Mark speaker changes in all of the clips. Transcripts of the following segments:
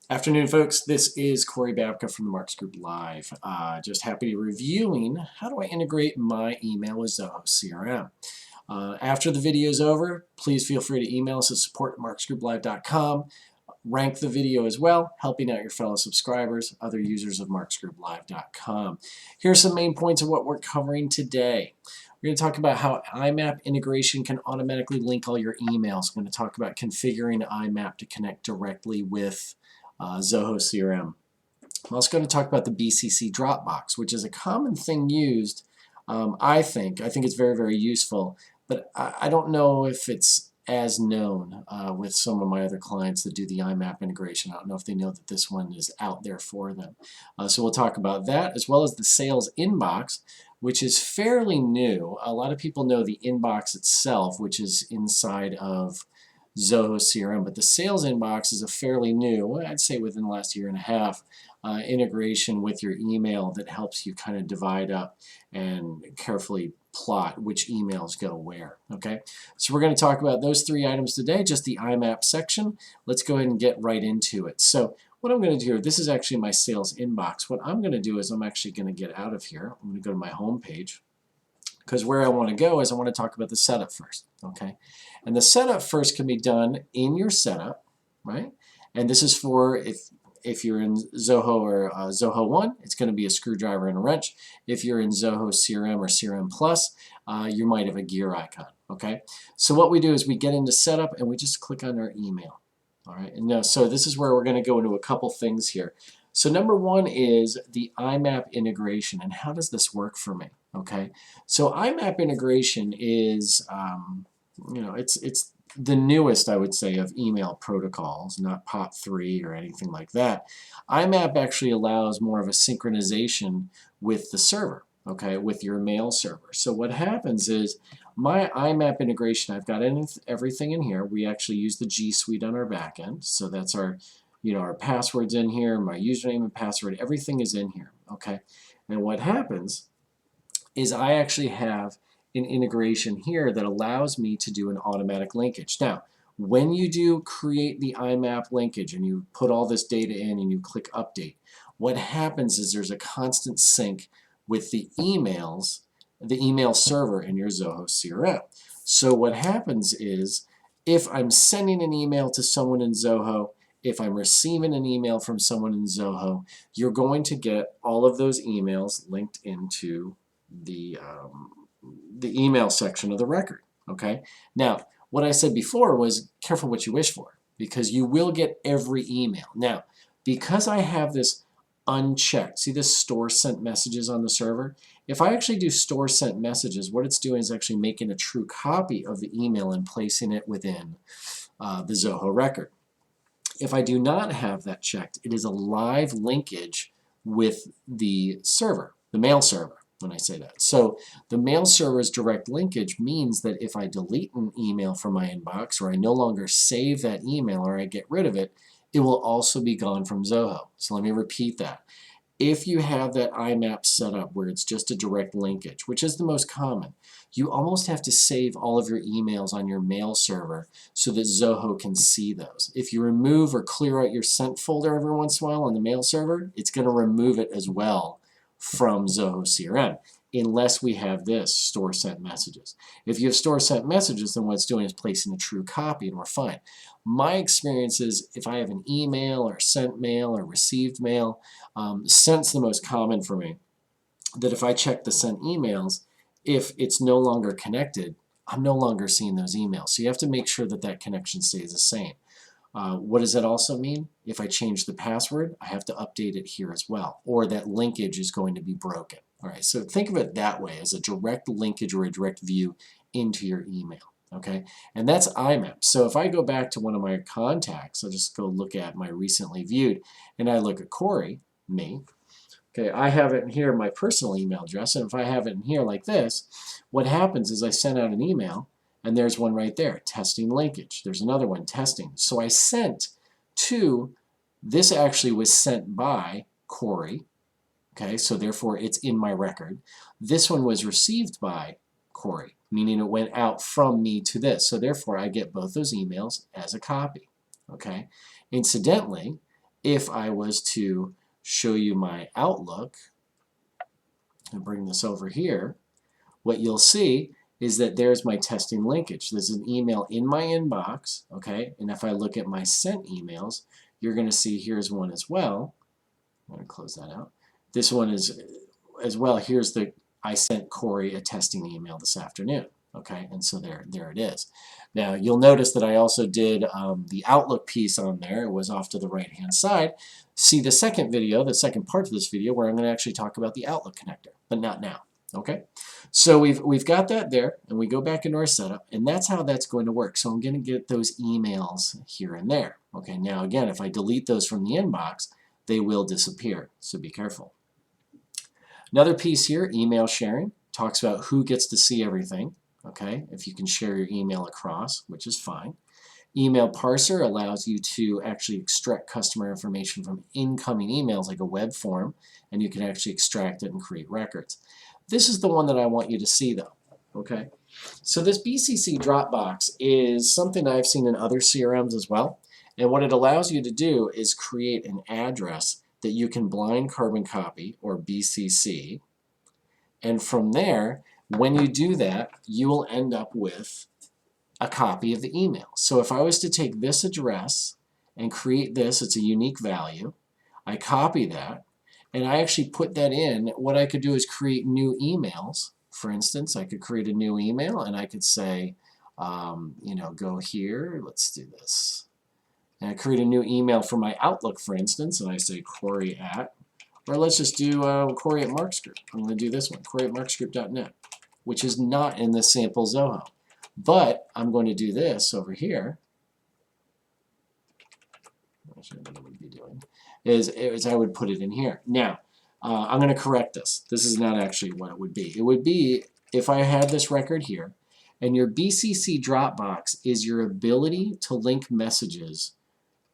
Speaker 1: Afternoon, folks. This is Corey Babka from the Marks Group Live. Just happy to be reviewing how do I integrate my email with Zoho CRM. After the video is over, please feel free to email us at support@marksgrouplive.com. Rank the video as well, helping out your fellow subscribers, other users of marksgrouplive.com. Here's some main points of what we're covering today. We're going to talk about how IMAP integration can automatically link all your emails. We're going to talk about configuring IMAP to connect directly with Zoho CRM. I'm also going to talk about the BCC Dropbox, which is a common thing used. I think it's very, very useful, but I don't know if it's as known with some of my other clients that do the IMAP integration. I don't know if they know that this one is out there for them. So we'll talk about that, as well as the sales inbox, which is fairly new. A lot of people know the inbox itself, which is inside of Zoho CRM, but the sales inbox is a fairly new, I'd say within the last year and a half, integration with your email that helps you kind of divide up and carefully plot which emails go where. Okay, so we're going to talk about those three items today, just the IMAP section. Let's go ahead and get right into it. So what I'm going to do here, this is actually my sales inbox. What I'm going to do is I'm actually going to get out of here. I'm going to go to my home page, because where I want to go is I want to talk about the setup first, okay? And the setup first can be done in your setup, right? And this is for if you're in Zoho or Zoho 1, it's going to be a screwdriver and a wrench. If you're in Zoho CRM or CRM Plus, you might have a gear icon, okay? So what we do is we get into setup and we just click on our email, all right? And now, so this is where we're going to go into a couple things here. So number one is the IMAP integration, and how does this work for me? Okay, so IMAP integration is, it's the newest, I would say, of email protocols, not POP3 or anything like that. IMAP actually allows more of a synchronization with the server, okay, with your mail server. So what happens is my IMAP integration, I've got everything in here. We actually use the G Suite on our back end, so that's our our passwords in here, my username and password, everything is in here, okay? And what happens is I actually have an integration here that allows me to do an automatic linkage. Now, when you do create the IMAP linkage and you put all this data in and you click update, what happens is there's a constant sync with the emails, the email server in your Zoho CRM. So what happens is if I'm sending an email to someone in Zoho, if I'm receiving an email from someone in Zoho, you're going to get all of those emails linked into the email section of the record, okay? Now, what I said before was careful what you wish for, because you will get every email. Now, because I have this unchecked, see this store sent messages on the server? If I actually do store sent messages, what it's doing is actually making a true copy of the email and placing it within the Zoho record. If I do not have that checked, it is a live linkage with the server, the mail server, when I say that. So the mail server's direct linkage means that if I delete an email from my inbox, or I no longer save that email, or I get rid of it, it will also be gone from Zoho. So let me repeat that. If you have that IMAP set up where it's just a direct linkage, which is the most common, you almost have to save all of your emails on your mail server so that Zoho can see those. If you remove or clear out your sent folder every once in a while on the mail server, it's going to remove it as well from Zoho CRM, unless we have this, store sent messages. If you have store sent messages, then what it's doing is placing a true copy, and we're fine. My experience is if I have an email or sent mail or received mail, sent's the most common for me, that if I check the sent emails, if it's no longer connected, I'm no longer seeing those emails. So you have to make sure that that connection stays the same. What does that also mean? If I change the password, I have to update it here as well, or that linkage is going to be broken. All right, so think of it that way, as a direct linkage or a direct view into your email, okay? And that's IMAP. So if I go back to one of my contacts, I'll just go look at my recently viewed, and I look at Corey, me, okay, I have it in here, my personal email address, and if I have it in here like this, what happens is I send out an email, and there's one right there, testing linkage. There's another one, testing. So I sent to, this actually was sent by Corey, okay, so therefore it's in my record. This one was received by Corey, meaning it went out from me to this. So therefore I get both those emails as a copy, okay. Incidentally, if I was to show you my Outlook and bring this over here, what you'll see is that there's my testing linkage. There's an email in my inbox, okay? And if I look at my sent emails, you're going to see here's one as well. I'm going to close that out. This one is as well. Here's the I sent Corey a testing email this afternoon. Okay, and so there it is. Now you'll notice that I also did the Outlook piece on there. It was off to the right hand side. See the second video, the second part of this video, where I'm going to actually talk about the Outlook connector, but not now. Okay, so we've got that there, and we go back into our setup, and that's how that's going to work. So I'm going to get those emails here and there. Okay, now again, if I delete those from the inbox, they will disappear, so be careful. Another piece here, email sharing, talks about who gets to see everything. Okay, if you can share your email across, which is fine. Email parser allows you to actually extract customer information from incoming emails like a web form, and you can actually extract it and create records. This is the one that I want you to see though. Okay, so this BCC Dropbox is something I've seen in other CRMs as well, and what it allows you to do is create an address that you can blind carbon copy, or BCC, and from there, when you do that, you will end up with a copy of the email. So if I was to take this address and create this, it's a unique value, I copy that, and I actually put that in. What I could do is create new emails. For instance, I could create a new email, and I could say, you know, go here, let's do this. And I create a new email for my Outlook, for instance, and I say Corey at, or let's just do Corey at Marks Group. I'm going to do this one, Corey at marksgroup.net, which is not in the sample Zoho. But I'm going to do this over here. What I would be doing is I would put it in here. Now, I'm going to correct this. This is not actually what it would be. It would be if I had this record here, and your BCC Dropbox is your ability to link messages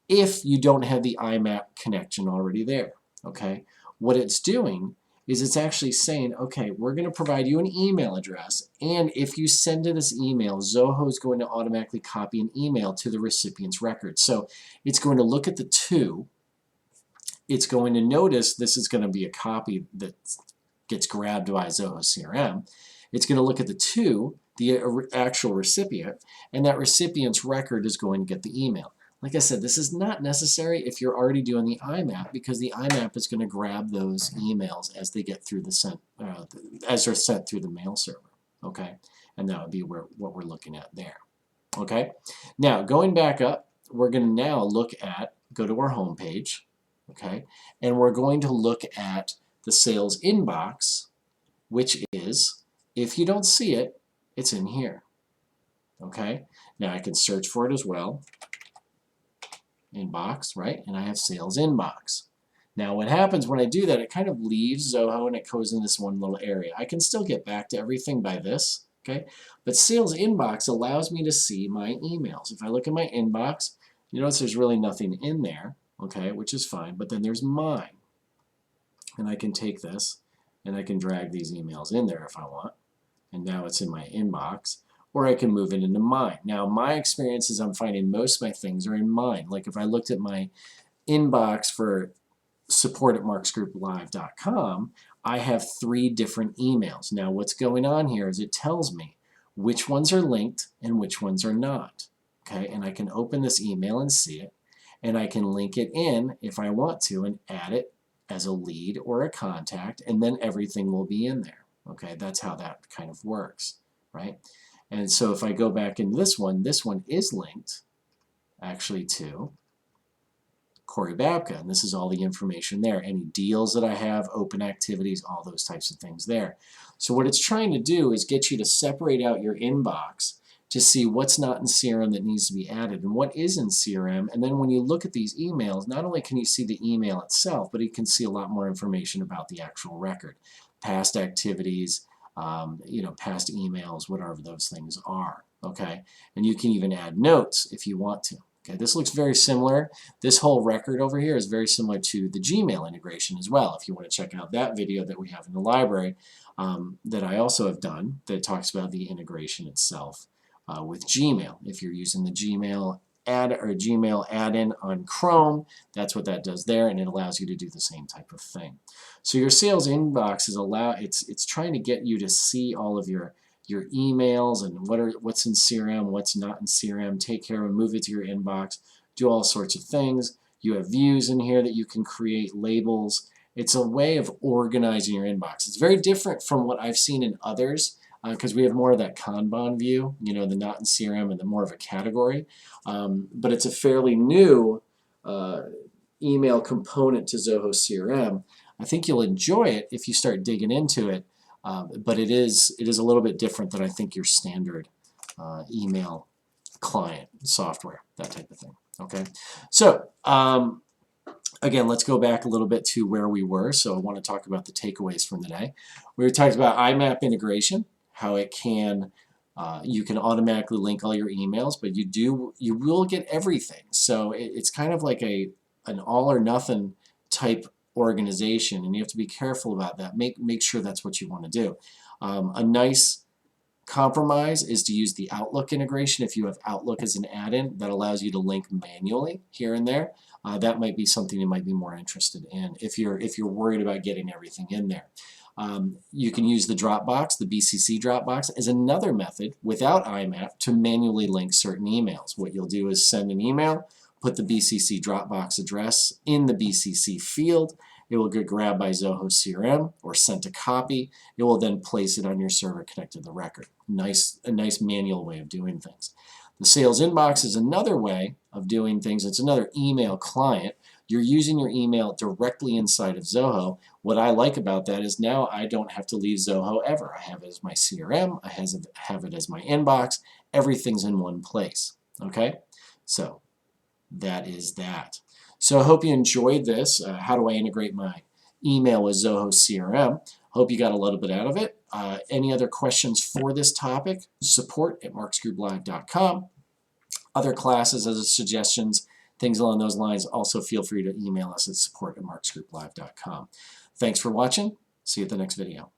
Speaker 1: if you don't have the IMAP connection already there. Okay, what it's doing is it's actually saying, okay, we're going to provide you an email address, and if you send to this email, Zoho is going to automatically copy an email to the recipient's record. So it's going to look at the two. It's going to notice this is going to be a copy that gets grabbed by Zoho CRM. It's going to look at the two, the actual recipient, and that recipient's record is going to get the email. Like I said, this is not necessary if you're already doing the IMAP, because the IMAP is going to grab those emails as they get through the as they're sent through the mail server. Okay, and that would be what we're looking at there. Okay, now going back up, we're going to now go to our home page. Okay, and we're going to look at the sales inbox, which is, if you don't see it, it's in here. Okay, now I can search for it as well. Inbox, right? And I have sales inbox. Now what happens when I do that, it kind of leaves Zoho and it goes in this one little area. I can still get back to everything by this, okay? But sales inbox allows me to see my emails. If I look at my inbox, you notice there's really nothing in there, okay, which is fine, but then there's mine. And I can take this and I can drag these emails in there if I want. And now it's in my inbox. Or I can move it into mine. Now, my experience is I'm finding most of my things are in mine. Like if I looked at my inbox for support@marksgrouplive.com, I have 3 different emails. Now, what's going on here is it tells me which ones are linked and which ones are not. Okay, and I can open this email and see it, and I can link it in if I want to and add it as a lead or a contact, and then everything will be in there. Okay, that's how that kind of works, right? And so if I go back into this one is linked actually to Corey Babka, and this is all the information there. Any deals that I have, open activities, all those types of things there. So what it's trying to do is get you to separate out your inbox to see what's not in CRM that needs to be added and what is in CRM. And then when you look at these emails, not only can you see the email itself, but you can see a lot more information about the actual record, past activities, you know, past emails, whatever those things are, okay? And you can even add notes if you want to. Okay, this looks very similar. This whole record over here is very similar to the Gmail integration as well. If you want to check out that video that we have in the library that I also have done that talks about the integration itself with Gmail. If you're using the Gmail Gmail add-in on Chrome. That's what that does there, and it allows you to do the same type of thing. So your sales inbox is it's trying to get you to see all of your emails and what's in CRM, what's not in CRM, take care of it, move it to your inbox, do all sorts of things. You have views in here that you can create, labels. It's a way of organizing your inbox. It's very different from what I've seen in others because we have more of that Kanban view, the not in CRM and the more of a category. But it's a fairly new email component to Zoho CRM. I think you'll enjoy it if you start digging into it, but it is a little bit different than I think your standard email client software, that type of thing. Okay, so again, let's go back a little bit to where we were. So I want to talk about the takeaways from the day. We talked about IMAP integration, how it can you can automatically link all your emails, but you will get everything. So it's kind of like an all or nothing type organization, and you have to be careful about that. Make sure that's what you want to do. A nice compromise is to use the Outlook integration. If you have Outlook as an add-in, that allows you to link manually here and there. That might be something you might be more interested in if you're worried about getting everything in there. You can use the Dropbox, the BCC Dropbox, as another method without IMAP to manually link certain emails. What you'll do is send an email, put the BCC Dropbox address in the BCC field. It will get grabbed by Zoho CRM or sent a copy. It will then place it on your server connected to the record. A nice manual way of doing things. The sales inbox is another way of doing things. It's another email client. You're using your email directly inside of Zoho. What I like about that is now I don't have to leave Zoho ever. I have it as my CRM. I have it as my inbox. Everything's in one place. Okay? So that is that. So I hope you enjoyed this. How do I integrate my email with Zoho CRM? Hope you got a little bit out of it. Any other questions for this topic? support@marksgrouplive.com. Other classes, other suggestions, things along those lines, also feel free to email us at support@marksgrouplive.com. Thanks for watching. See you at the next video.